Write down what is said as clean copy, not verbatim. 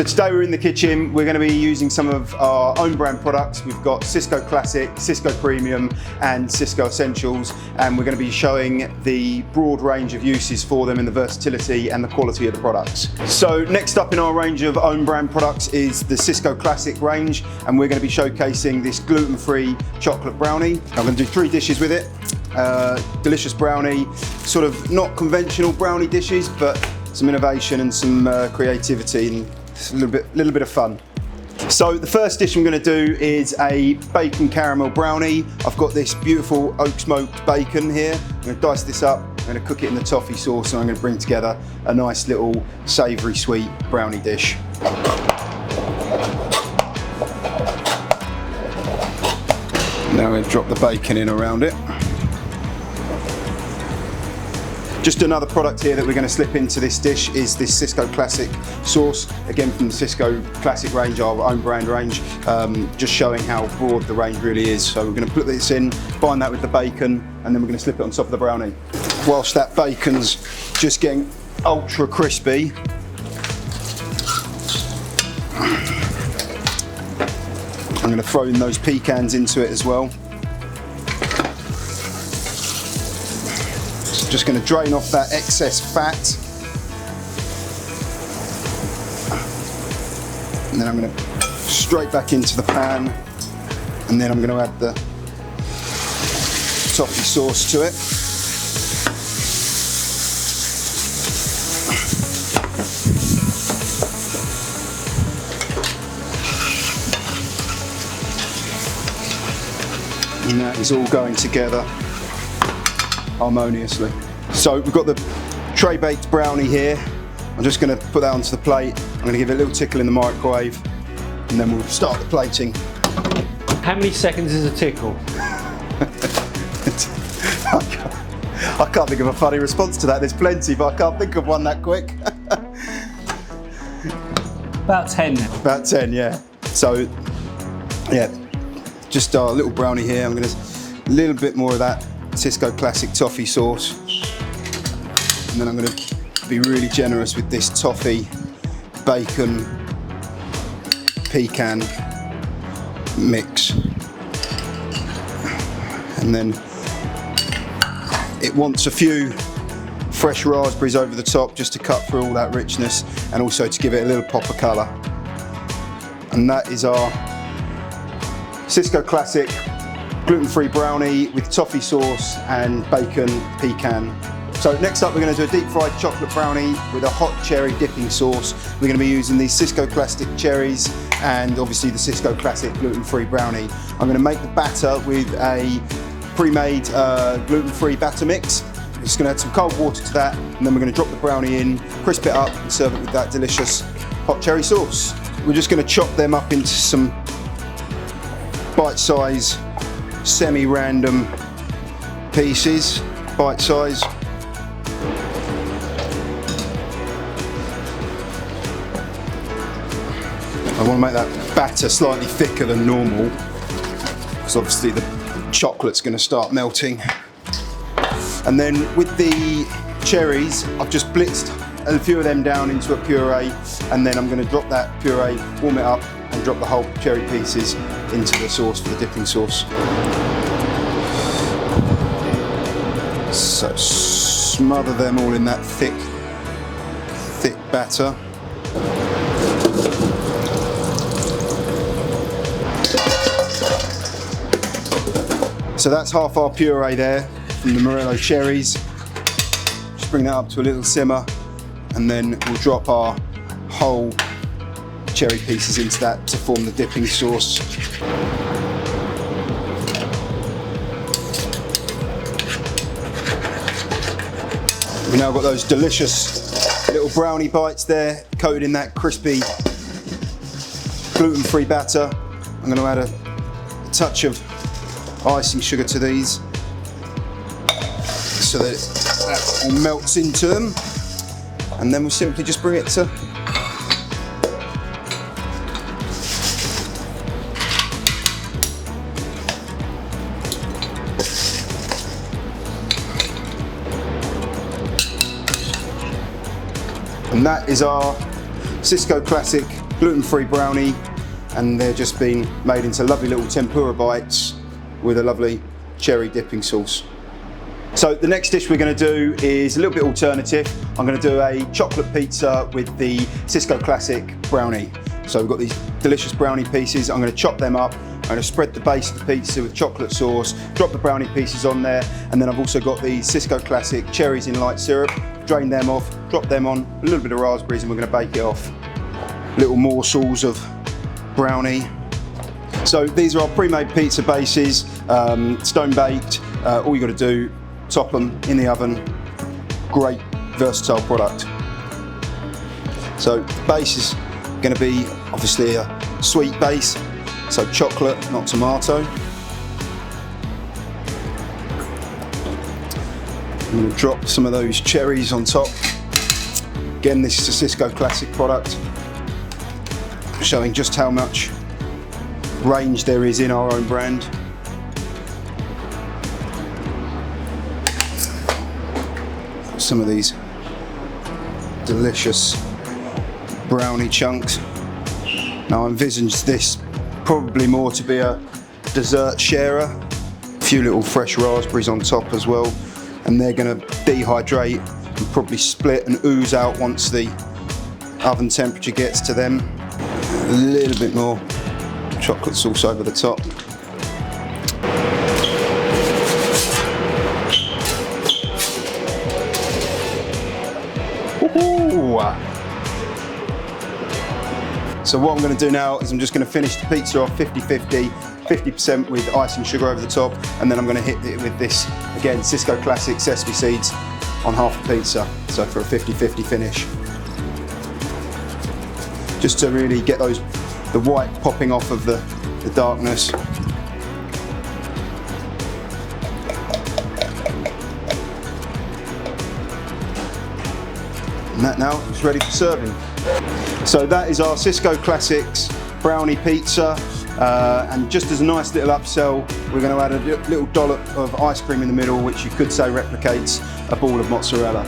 So today we're in the kitchen. We're going to be using some of our own brand products. We've got Sysco Classic, Sysco Premium and Sysco Essentials, and we're going to be showing the broad range of uses for them and the versatility and the quality of the products. So next up in our range of own brand products is the Sysco Classic range, and we're going to be showcasing this gluten-free chocolate brownie. I'm going to do 3 dishes with it. Delicious brownie, sort of not conventional brownie dishes, but some innovation and some creativity and a little bit of fun. So the first dish I'm going to do is a bacon caramel brownie. I've got this beautiful oak smoked bacon here. I'm going to dice this up, I'm going to cook it in the toffee sauce, and I'm going to bring together a nice little savoury sweet brownie dish. Now I'm going to drop the bacon in around it. Just another product here that we're going to slip into this dish is this Sysco Classic sauce, again from the Sysco Classic range, our own brand range, just showing how broad the range really is. So we're going to put this in, bind that with the bacon, and then we're going to slip it on top of the brownie. Whilst that bacon's just getting ultra crispy, I'm going to throw in those pecans into it as well. Just going to drain off that excess fat, and then I'm going to straight back into the pan, and then I'm going to add the toffee sauce to it. And that is all going together harmoniously. So we've got the tray baked brownie here. I'm just going to put that onto the plate. I'm going to give it a little tickle in the microwave, and then we'll start the plating. How many seconds is a tickle? I can't think of a funny response to that. There's plenty, but I can't think of one that quick. About 10 now. About 10, yeah. So, yeah, just our little brownie here. I'm going to a little bit more of that Sysco Classic toffee sauce, and then I'm going to be really generous with this toffee, bacon, pecan mix, and then it wants a few fresh raspberries over the top just to cut through all that richness and also to give it a little pop of colour. And that is our Sysco Classic gluten-free brownie with toffee sauce and bacon pecan. So next up we're going to do a deep fried chocolate brownie with a hot cherry dipping sauce. We're going to be using these Sysco Classic cherries and obviously the Sysco Classic gluten-free brownie. I'm going to make the batter with a pre-made gluten-free batter mix. We're just going to add some cold water to that, and then we're going to drop the brownie in, crisp it up and serve it with that delicious hot cherry sauce. We're just going to chop them up into some bite-size, semi-random pieces, bite-size. I want to make that batter slightly thicker than normal, because obviously the chocolate's going to start melting. And then with the cherries, I've just blitzed a few of them down into a puree, and then I'm going to drop that puree, warm it up, and drop the whole cherry pieces into the sauce for the dipping sauce. So smother them all in that thick batter. So that's half our puree there from the Morello cherries. Just bring that up to a little simmer, and then we'll drop our whole cherry pieces into that to form the dipping sauce. We've now got those delicious little brownie bites there, coated in that crispy gluten-free batter. I'm going to add a touch of icing sugar to these so that that all melts into them, and then we'll simply just bring it to and that is our Sysco Classic gluten-free brownie, and they're just being made into lovely little tempura bites with a lovely cherry dipping sauce. So the next dish we're going to do is a little bit alternative. I'm going to do a chocolate pizza with the Sysco Classic Brownie. So we've got these delicious brownie pieces. I'm going to chop them up. I'm going to spread the base of the pizza with chocolate sauce, drop the brownie pieces on there, and then I've also got the Sysco Classic cherries in light syrup. Drain them off, drop them on, a little bit of raspberries, and we're going to bake it off. Little morsels of brownie. So these are our pre-made pizza bases, stone baked. All you got to do, top them in the oven. Great versatile product. So the base is going to be obviously a sweet base, so chocolate, not tomato. I'm going to drop some of those cherries on top. Again, this is a Sysco Classic product, showing just how much range there is in our own brand. Some of these delicious brownie chunks. Now I envisage this probably more to be a dessert sharer. A few little fresh raspberries on top as well, and they're going to dehydrate and probably split and ooze out once the oven temperature gets to them. A little bit more chocolate sauce over the top. So what I'm going to do now is I'm just going to finish the pizza off 50-50, 50% with icing sugar over the top, and then I'm going to hit it with this, again, Sysco Classic sesame seeds on half the pizza, so for a 50-50 finish. Just to really get the white popping off of the darkness. And that now is ready for serving. So that is our Sysco Classics brownie pizza, and just as a nice little upsell, we're going to add a little dollop of ice cream in the middle, which you could say replicates a ball of mozzarella.